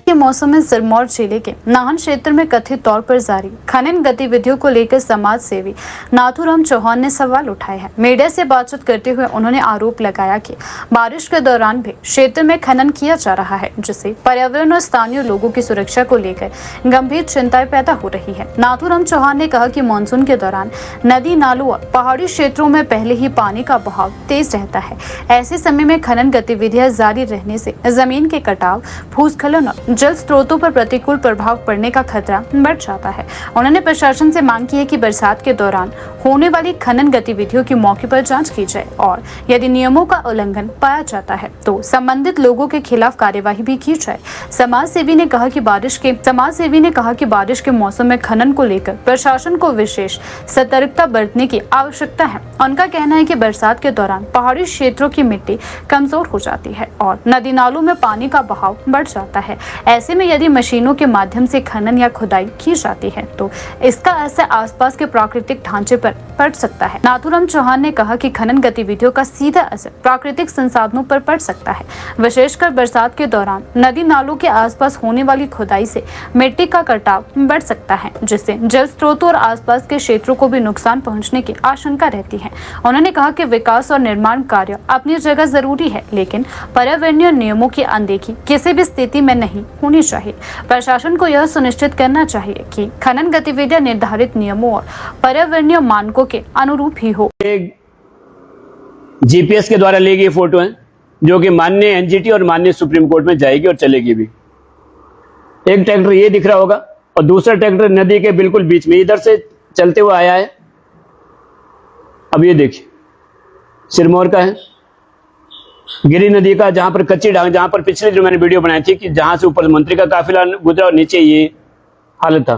के मौसम में सिरमौर जिले के नाहन क्षेत्र में कथित तौर पर जारी खनन गतिविधियों को लेकर समाज सेवी नाथूराम चौहान ने सवाल उठाए हैं। मीडिया से बातचीत करते हुए उन्होंने आरोप लगाया कि बारिश के दौरान भी क्षेत्र में खनन किया जा रहा है, जिससे पर्यावरण और स्थानीय लोगों की सुरक्षा को लेकर गंभीर चिंताएं पैदा हो रही है। नाथूराम चौहान ने कहा कि मानसून के दौरान नदी नालों और पहाड़ी क्षेत्रों में पहले ही पानी का बहाव तेज रहता है। ऐसे समय में खनन गतिविधियां जारी रहने से जमीन के कटाव, भूस्खलन और जल स्रोतों पर प्रतिकूल प्रभाव पड़ने का खतरा बढ़ जाता है। उन्होंने प्रशासन से मांग की है कि बरसात के दौरान होने वाली खनन गतिविधियों की मौके पर जांच की जाए और यदि नियमों का उल्लंघन पाया जाता है तो संबंधित लोगों के खिलाफ कार्यवाही भी की जाए। समाज सेवी ने कहा कि बारिश के मौसम में खनन को लेकर प्रशासन को विशेष सतर्कता बरतने की आवश्यकता है। उनका कहना है कि बरसात के दौरान पहाड़ी क्षेत्रों की मिट्टी कमजोर हो जाती है और नदी नालों में पानी का बहाव बढ़ जाता है। ऐसे में यदि मशीनों के माध्यम से खनन या खुदाई की जाती है तो इसका असर आसपास के प्राकृतिक ढांचे पर पड़ सकता है। नाथूराम चौहान ने कहा कि खनन गतिविधियों का सीधा असर प्राकृतिक संसाधनों पर पड़ सकता है। विशेषकर बरसात के दौरान नदी नालों के आसपास होने वाली खुदाई से मिट्टी का कटाव बढ़ सकता है, जिससे जल स्रोतों और आसपास के क्षेत्रों को भी नुकसान पहुंचने की आशंका रहती है। उन्होंने कहा कि विकास और निर्माण कार्य अपनी जगह जरूरी है, लेकिन पर्यावरणीय नियमों की अनदेखी किसी भी स्थिति में नहीं होनी चाहिए। प्रशासन को यह सुनिश्चित करना चाहिए कि खनन गतिविधियां निर्धारित नियमों और पर्यावरणीय मानकों के अनुरूप ही हो। जीपीएस के द्वारा ली गई फोटो है जो कि माननीय एनजीटी और माननीय सुप्रीम कोर्ट में जाएगी और चलेगी भी। एक ट्रैक्टर ये दिख रहा होगा और दूसरा ट्रैक्टर नदी के बिल्कुल बीच में इधर से चलते हुए आया है। अब ये देखिए सिरमौर का है, गिरी नदी का, जहां पर कच्ची ढांग, जहां पर पिछले जो मैंने वीडियो बनाई थी कि जहां से ऊपर मंत्री का काफिला गुजरा और नीचे ये हालत था।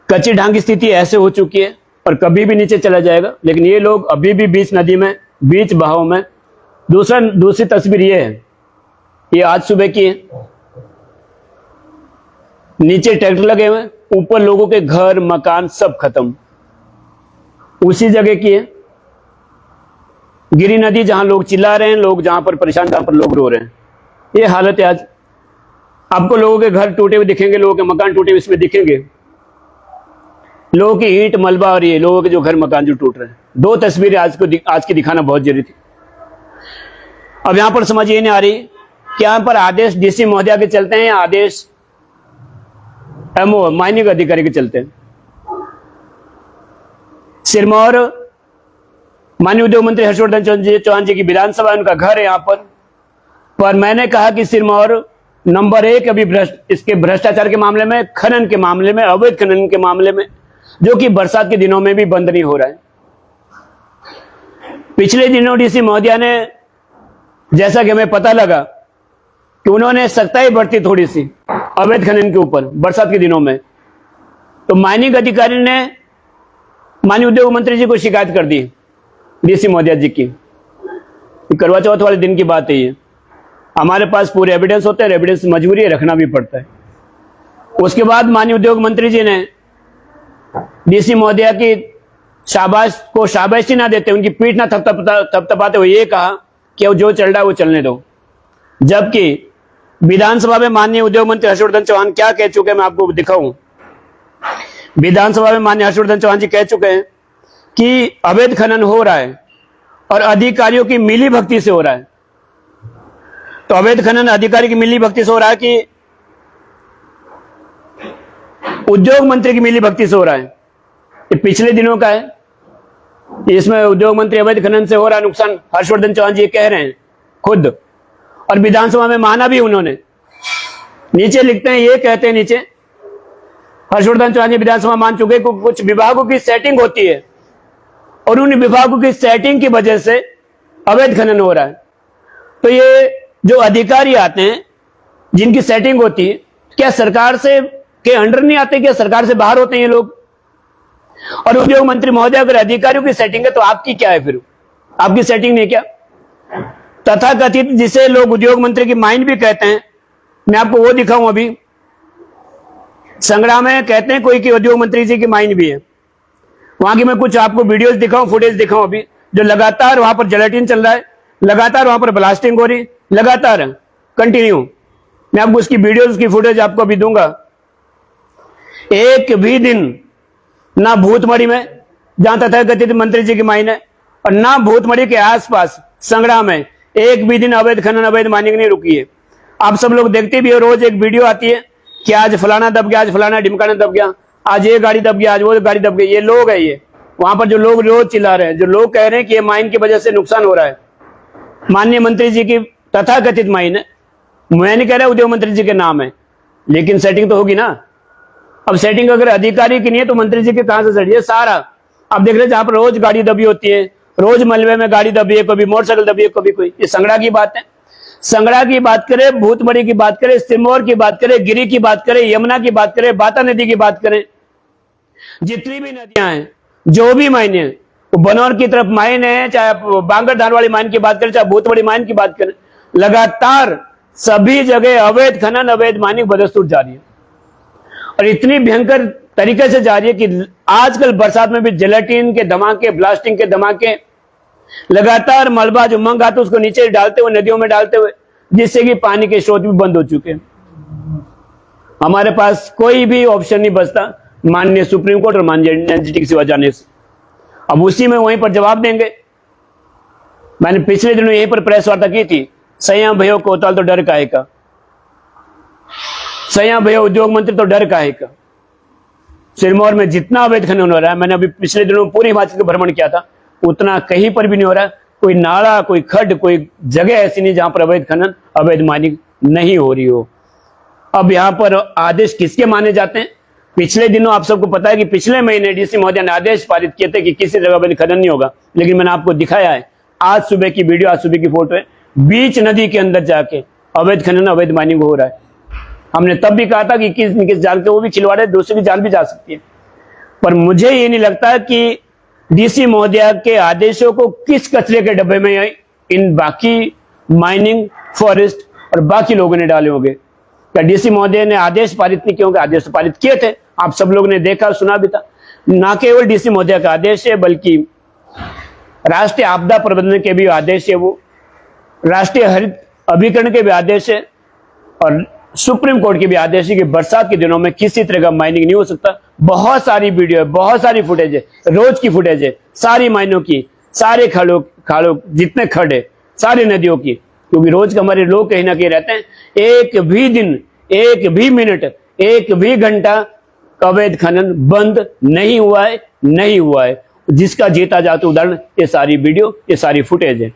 कच्ची ढांग की स्थिति ऐसे हो चुकी है और कभी भी नीचे चला जाएगा, लेकिन ये लोग अभी भी बीच नदी में, बीच बहाव में। दूसरी तस्वीर ये है, ये आज सुबह की है। नीचे ट्रैक्टर लगे हुए, ऊपर लोगों के घर मकान सब खत्म। उसी जगह की है गिरी नदी, जहां लोग चिल्ला रहे हैं, लोग जहां पर परेशान, जहां पर लोग रो रहे हैं। ये हालत है आज। आपको लोगों के घर टूटे हुए दिखेंगे, लोगों के मकान टूटे हुए इसमें दिखेंगे, लोगों की ईंट मलबा और ये लोगों के जो घर मकान जो टूट रहे हैं। दो तस्वीरें आज की दिखाना बहुत जरूरी थी। अब यहां पर समझ ये नहीं आ रही कि यहां पर आदेश डीसी महोदया के चलते हैं या आदेश एमओ माइनिंग अधिकारी के चलते हैं। सिरमौर माननीय उद्योग मंत्री हर्षवर्धन चौहान जी की विधानसभा, उनका घर है यहां पर मैंने कहा कि सिरमौर नंबर 1 अभी इसके भ्रष्टाचार के मामले में, खनन के मामले में, अवैध खनन के मामले में, जो कि बरसात के दिनों में भी बंद नहीं हो रहा है। पिछले दिनों डीसी महोदया ने, जैसा कि हमें पता लगा कि उन्होंने सख्ताई बरती थोड़ी सी अवैध खनन के ऊपर बरसात के दिनों में, तो माइनिंग अधिकारी ने माननीय उद्योग मंत्री जी को शिकायत कर दी, डीसी महोदया जी की। करवा चौथ वाले दिन की बात है ये। हमारे पास पूरे एविडेंस होते हैं, एविडेंस मजबूरी है, रखना भी पड़ता है। उसके बाद माननीय उद्योग मंत्री जी ने डीसी महोदया की शाबाशी ना देते, उनकी पीठ ना थपथपाते हुए ये कहा कि जो चल रहा है वो चलने दो। जबकि विधानसभा में माननीय उद्योग मंत्री हर्षवर्धन चौहान क्या कह चुके हैं, मैं आपको दिखाऊं। विधानसभा में माननीय हर्षवर्धन चौहान जी कह चुके हैं कि अवैध खनन हो रहा है और अधिकारियों की मिली भक्ति से हो रहा है। तो अवैध खनन अधिकारी की मिली भक्ति से हो रहा है कि उद्योग मंत्री की मिली भक्ति से हो रहा है? ये पिछले दिनों का है। इसमें उद्योग मंत्री अवैध खनन से हो रहा है नुकसान, हर्षवर्धन चौहान जी कह रहे हैं खुद, और विधानसभा में माना भी उन्होंने। नीचे लिखते हैं, ये कहते हैं नीचे, हर्षवर्धन चौहान जी विधानसभा मान चुके कि कुछ विभागों की सेटिंग होती है और उन विभागों की सेटिंग की वजह से अवैध खनन हो रहा है। तो ये जो अधिकारी आते हैं जिनकी सेटिंग होती है, क्या सरकार से के अंडर नहीं आते, क्या सरकार से बाहर होते हैं ये लोग? और उद्योग मंत्री महोदय अगर अधिकारियों की सेटिंग है तो आपकी क्या है? फिर आपकी सेटिंग नहीं क्या? तथाकथित जिसे लोग उद्योग मंत्री की माइंड भी कहते हैं, मैं आपको वो दिखाऊं। अभी संग्राम में कहते हैं कोई कि उद्योग मंत्री जी की माइंड भी है, वहां की मैं कुछ आपको वीडियोस दिखाऊं, फुटेज दिखाऊं अभी, जो लगातार वहां पर जेलेटिन चल रहा है, लगातार वहां पर ब्लास्टिंग हो रही, लगातार कंटिन्यू। मैं आपको उसकी वीडियोस उसकी फुटेज आपको अभी दूंगा। एक भी दिन ना भूतमढ़ी में जहां तथाकथित मंत्री जी की माइन है और ना भूतमढ़ी के आसपास संगड़ा में एक भी दिन अवैध खनन अवैध माइनिंग नहीं रुकी है। आप सब लोग देखते भी हो, रोज एक वीडियो आती है कि आज फलाना दब गया, आज फलाना ढिमकाना दब गया, आज ये गाड़ी दब गया, आज वो गाड़ी दब गई। ये लोग है, ये वहां पर जो लोग रोज चिल्ला रहे हैं, जो लोग कह रहे हैं कि ये माइन की वजह से नुकसान हो रहा है। माननीय मंत्री जी की तथाकथित माइन है, मैं नहीं कह रहा उद्योग मंत्री जी के नाम है, लेकिन सेटिंग तो होगी ना। अब सेटिंग अगर अधिकारी की नहीं है तो मंत्री जी के कहां से सेटिंग? ये सारा आप देख रहे हैं जहां पर रोज गाड़ी दबी होती है, रोज मलबे में गाड़ी दबी है, कभी मोटरसाइकिल दबी है, कभी कोई। ये संगड़ा की बात है। संगड़ा की बात करें, भूतमढ़ी की बात करें, सिरमौर की बात करें, गिरी की बात करें, यमुना की बात करें, बाता नदी की बात करें, जितनी भी नदियां हैं, जो भी मायने हैं, बनौर की तरफ माइन है, चाहे बांगर धार वाली माइन की बात करें, चाहे भूतमढ़ी माइन की बात करें, लगातार सभी जगह अवैध खनन अवैध माइनिंग बदस्तूर जारी है और इतनी भयंकर तरीके से जारी है कि आजकल बरसात में भी जेलेटिन के धमाके, ब्लास्टिंग के धमाके, लगातार मलबा जो मंग आता है उसको नीचे डालते हुए, नदियों में डालते हुए, जिससे कि पानी के स्रोत भी बंद हो चुके हैं। हमारे पास कोई भी ऑप्शन नहीं बचता माननीय सुप्रीम कोर्ट और माननीय एनजीटी की सेवा जाने से। अब उसी में वहीं पर जवाब देंगे। मैंने पिछले दिनों यहीं पर प्रेस वार्ता की थी, संयम भयो कोतवाल तो डर काहे का, संयम भयो उद्योग मंत्री तो डर काहे का। सिरमौर में जितना अवैध खनन हो रहा है, मैंने अभी पिछले दिनों पूरे हिमाचल का भ्रमण किया था, उतना कहीं पर भी नहीं हो रहा है। कोई नाला, कोई खड्ड, कोई जगह ऐसी नहीं जहां पर अवैध खनन अवैध माइनिंग नहीं हो रही हो। अब यहां पर आदेश किसके माने जाते हैं? पिछले दिनों आप सबको पता है कि पिछले महीने डीसी महोदय ने आदेश पारित किए थे कि किसी जगह अवैध खनन नहीं होगा, लेकिन मैंने आपको दिखाया है, आज सुबह की वीडियो, आज सुबह की फोटो है, बीच नदी के अंदर जाके अवैध खनन अवैध माइनिंग हो रहा है। हमने तब भी कहा था कि किस जाल के वो भी खिलवाड़े, दूसरी की जाल भी जा सकती है। पर मुझे ये नहीं लगता कि डीसी महोदय के आदेशों को किस कचरे के डब्बे में इन बाकी माइनिंग, फॉरेस्ट और बाकी लोगों ने डाले होंगे। क्या डीसी महोदय ने आदेश पारित नहीं किए होंगे? आदेश तो पारित किए थे, आप सब लोग ने देखा सुना भी था। ना केवल डीसी महोदय का आदेश है, बल्कि राष्ट्रीय आपदा प्रबंधन के भी आदेश है, वो राष्ट्रीय हरित अभिकरण के भी आदेश है और सुप्रीम कोर्ट के भी आदेश है कि बरसात के दिनों में किसी तरह का माइनिंग नहीं हो सकता। बहुत सारी वीडियो है, बहुत सारी फुटेज है, रोज की फुटेज है, सारी माइनों की, सारे खाड़ों जितने खड्ड है, सारी नदियों की, क्योंकि रोज के हमारे लोग कहीं ना कहीं रहते हैं। एक भी दिन, एक भी मिनट, एक भी घंटा अवैध खनन बंद नहीं हुआ है, नहीं हुआ है। जिसका जीता जाता उदाहरण ये सारी वीडियो, ये सारी फुटेज है।